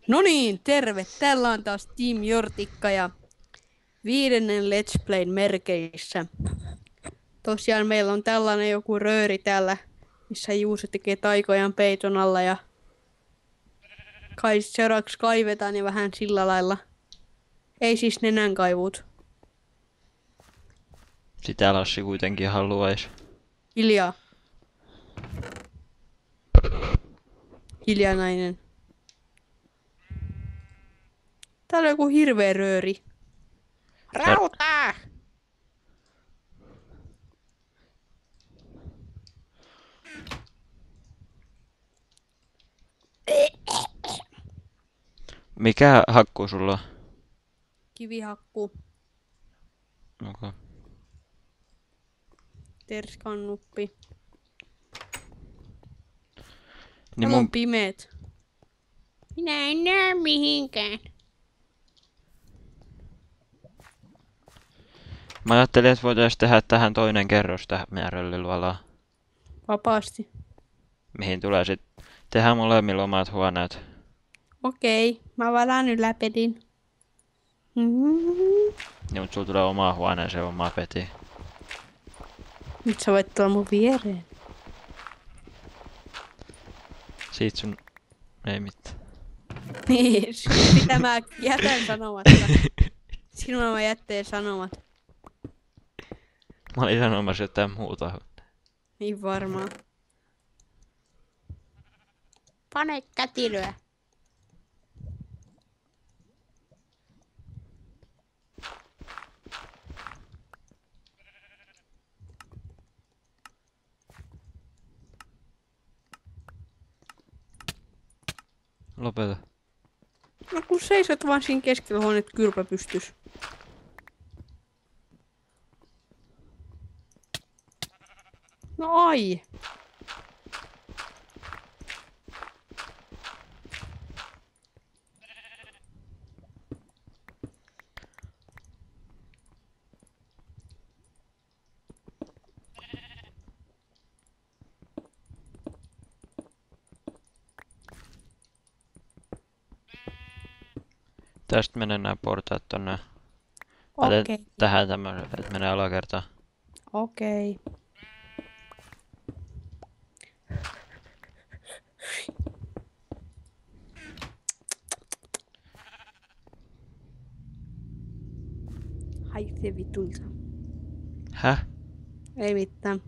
No niin, terve. Täällä on taas Team Jortikka ja viidennen Let's Playn merkeissä. Tosiaan meillä on tällainen joku rööri täällä, missä Juuso tekee taikojaan peiton alla ja kai seuraavaksi kaivetaan ja vähän sillä lailla. Ei siis nenänkaivut. Sitä Lassi kuitenkin haluaisi. Hiljaa. Hiljanainen. Täällä on joku hirveä rööri. Rautaa! Mikä hakku sulla on? Kivihakku. Okay. Terskannuppi. Niin Täällä on mun, pimeet. Minä en näe mihinkään. mä ajattelin, että voitaisiin tehdä tähän toinen kerros tähän meidän rölliluolaan. Vapaasti. Mihin tulee sit tehdä molemmilla omat huoneet. Okei, mä varaan yläpedin. Niin mut sulla tulee oma huoneeseen oma peti. Nyt sä voit tulla mun viereen. Siitä sun... ei mitään. Niin, sitä mä jätän sanomatta. Sinun mä jätteen sanomat. Mä olin sanomassa jotain muuta. Niin varmaan. Pane kätilöä. Lopeta. No kun seisot vaan siinä keskellä huoneet kyrpä pystys. No ai. Tästä menee nää portaat tonne. Mä teen Okei. tähän tämmösen, että menee alakertaan. Okei. Haisee vitulta. Häh? Ei mitään.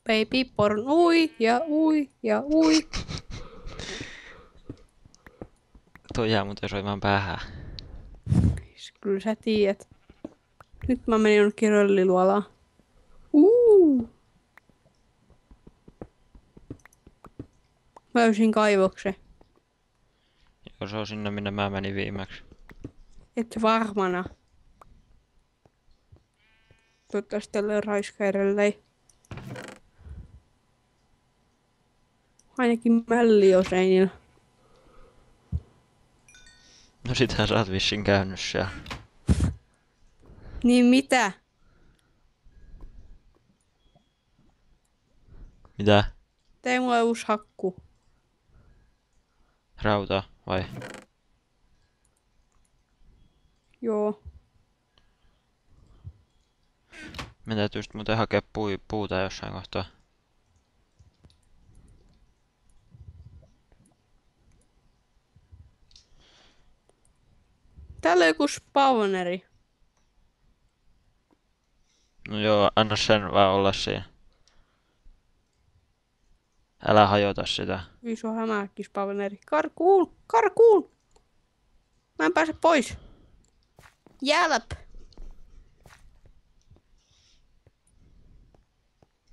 Baby porn ui ja ui ja ui. Toi jää muuten soimaan päähän. Kyllä sä tiedät. Nyt mä menin jonnekin rölliluolaan. Mä löysin kaivoksen. Joo, se on sinne minne mä menin viimeksi. Et varmana. Toivottavasti tälle raiskairelle. Ainakin mälli on seinillä. No sitähän sä oot vissiin käynyt siellä. Niin mitä? Mitä? Tee mulle uusi hakku. Rauta vai? Joo. Me täytyy sit muuten hakea puuta jossain kohtaa. Täällä on joku spawneri. No joo, anna sen vaan olla siinä. Älä hajota sitä. Iso hämähäkki spawneri. Karkuun! Karkuun! Mä en pääse pois. Jälp!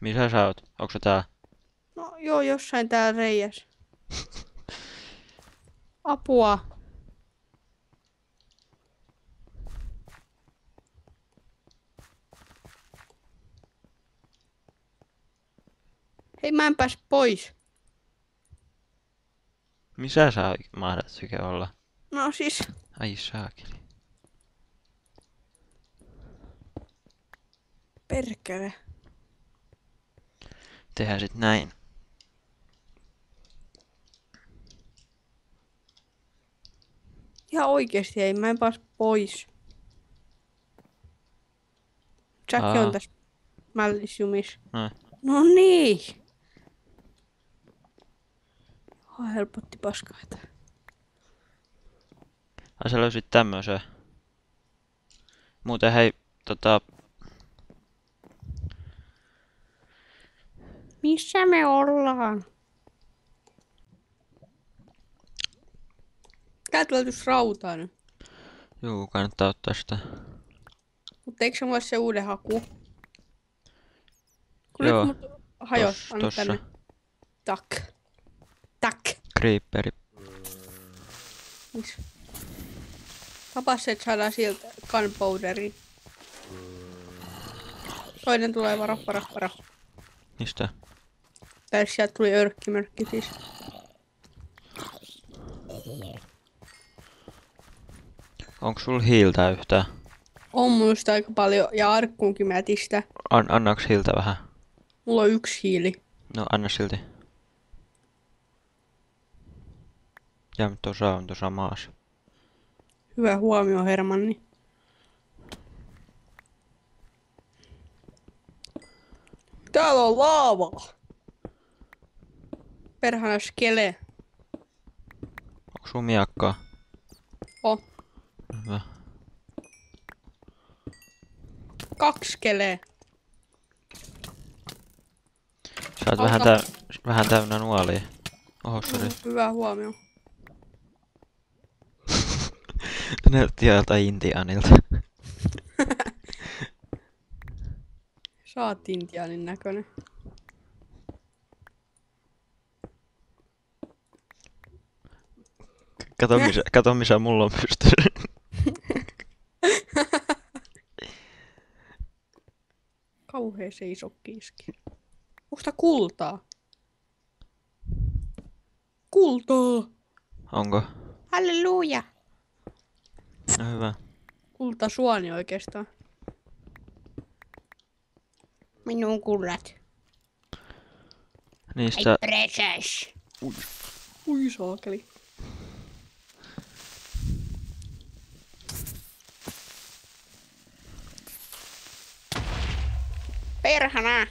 Missä sä oot? Onko se tää? No joo, jossain täällä reijäs. Apua. Hei, mä en pääs pois. Missä sä mahdat syke olla? No siis, Ai saakeli. perkele. Tehdään sit näin. Ihan oikeesti ei, mä en pääs pois. Jack on tässä mällisjumis. Noin. No niin. Helpotti paskaita. Ai sä löysit tämmösen. Muuten hei, Missä me ollaan? Täältä löytyis rautaa nyt. juu, kannattaa ottaa sitä. Mutta eikö se mulle se uuden haku? Kun Joo. nyt mut hajos, anna Tossa. tänne. Tak. Tak. Creeperi. Missä? Tapas, että saadaan sieltä gunpowderi. Toinen tulee, varo. Mistä? Tai sieltä tuli örkkimörkki siis. Onko sul hiiltä yhtään? On muista aika paljon ja arkkuunkin mätistä. Annaks hiiltä vähän? Mulla on 1 hiili. No anna silti. Ja tuossa on tuossa maassa. Hyvä huomio, Hermanni. Täällä on laavaa. Perhana skele. Onko sun miakkaa? Oh, Hyvä. 2 skeleä. Sä oot vähän täynnä nuolia. Oho, sori. Hyvä huomio. Näytti joltain intiaanilta. Sä oot intiaanin näköinen. Kato missä mulla on pystyssä. Kauhea se iso kiiski. Onko tää kultaa? Kultaa! Onko? Halleluja! No hyvä. Kultasuoni oikeastaan. Minun kullat. Niistä... Precious! Ui saakeli. Perhana!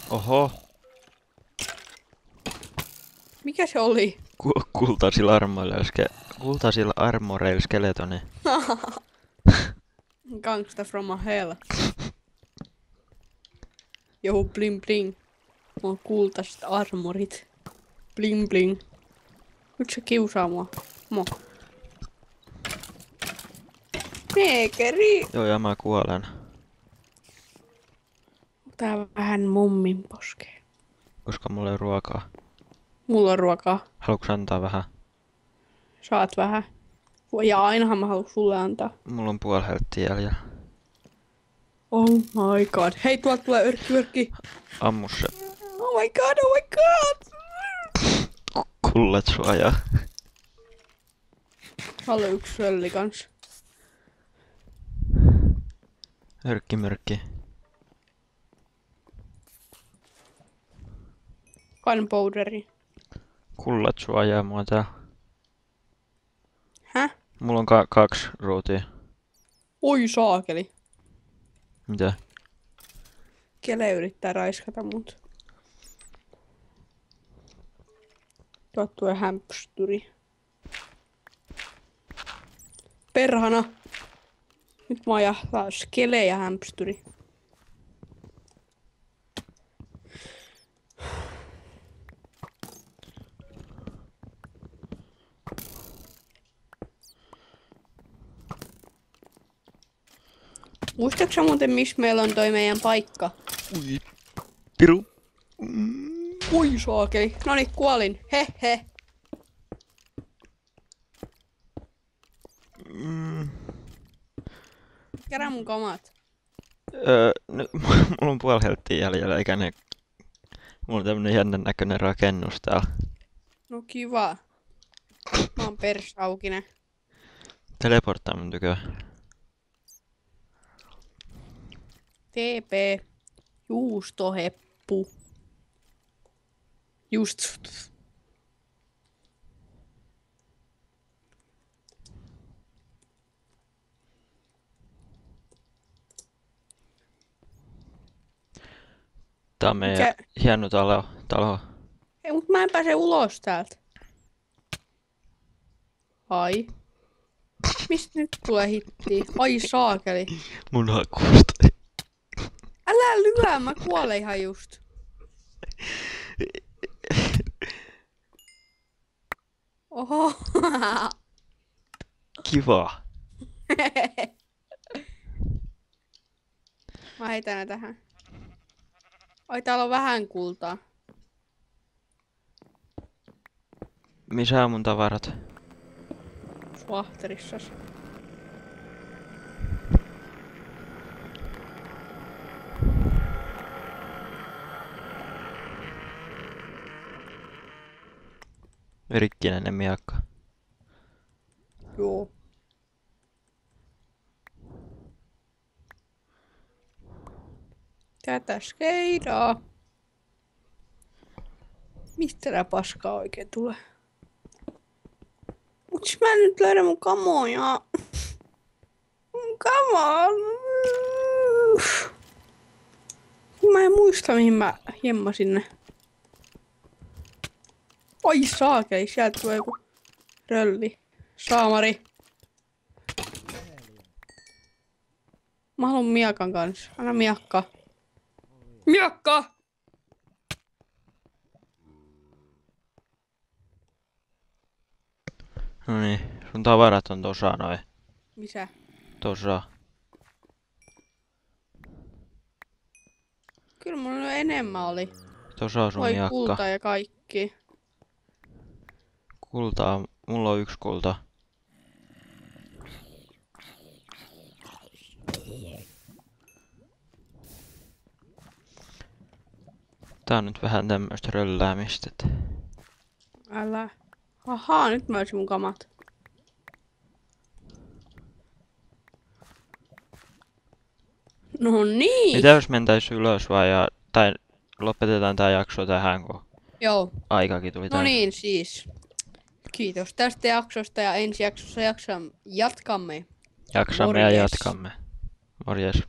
Oho. Mikä se oli? Kultaisilla armoreilla skeletoni. Gangsta from a hell. Joku bling bling. Mulla on kultaiset armorit. Bling bling. Nyt se kiusaa mua. Mo. Neekeri! Joo, ja mä kuolen. Tää on vähän mummin poskee. Koska mulla ei ole ruokaa. Mulla on ruokaa. Haluatko antaa vähän? Saat vähän. Ja ainahan mä haluan sulle antaa. Mulla on puoli helttiä jäljellä. Oh my god. Hei, tuolta tulee örkki. Ammu se. Oh my god, oh my god! Kullat suojaa. Haluan 1 sölli kans. Örkkimörkki. Gunpowderi. Kullat suojaa mua täällä. Häh? Mulla on 2 ruutia. Oi saakeli. Mitä? Kele yrittää raiskata mut. Tuot tulee hämpsturi. Perhana. Nyt mä ajattelin skele ja hämpsturi. Muistatko sä muuten, missä meillä on toi meidän paikka? Ui. Piru. Ui saakeli. Noniin, kuolin. He he. Kerää mun kamat. Mulla on puoli helttiä jäljellä, eikä ne... Mulla on tämmönen jännän näköinen rakennus täällä. No kiva. Mä oon persaukinen. Teleporttaa mun tykö. TP. Juustoheppu. Just. Tää on meidän hieno talo. Ei, mut mä en pääse ulos täältä. Ai. Mistä nyt tulee hitti? Ai saakeli. Mun hakusta. Älä lyö, mä kuolen ihan just. Oho. Kiva. Mä heitän ne tähän. Ai täällä on vähän kultaa. Missä on mun tavarat? Slahterissas. Rikkinäinen miakka. Joo. Tätä skeidaa. Mistä tää paskaa oikein tulee? Miksi mä en nyt löydä mun kamoja? Mun kamoja. Mä en muista mihin mä jemmasin ne. Oi saakeli, sieltä tulee joku rölli. Saamari. Mä haluan miakan kanssa. Anna miakka. Miakka! No niin, sun tavarat on tossa noin. Missä? Tossa. Kyllä mulla enemmän oli. Tossa on sun Oi miakka. kulta ja kaikki. Kultaa, mulla on 1 kulta. Tää on nyt vähän tämmöstä rölläämistä. Älä. Ahaa, nyt mä olisin mun kamat. No niin. Mitä jos mentäis ylös tai lopetetaan tää jakso tähän, kun Joo. aikakin tuli No täysin. niin siis. Kiitos tästä jaksosta ja ensi jaksossa jatkamme. Jaksamme ja Morjes. jatkamme. Morjes.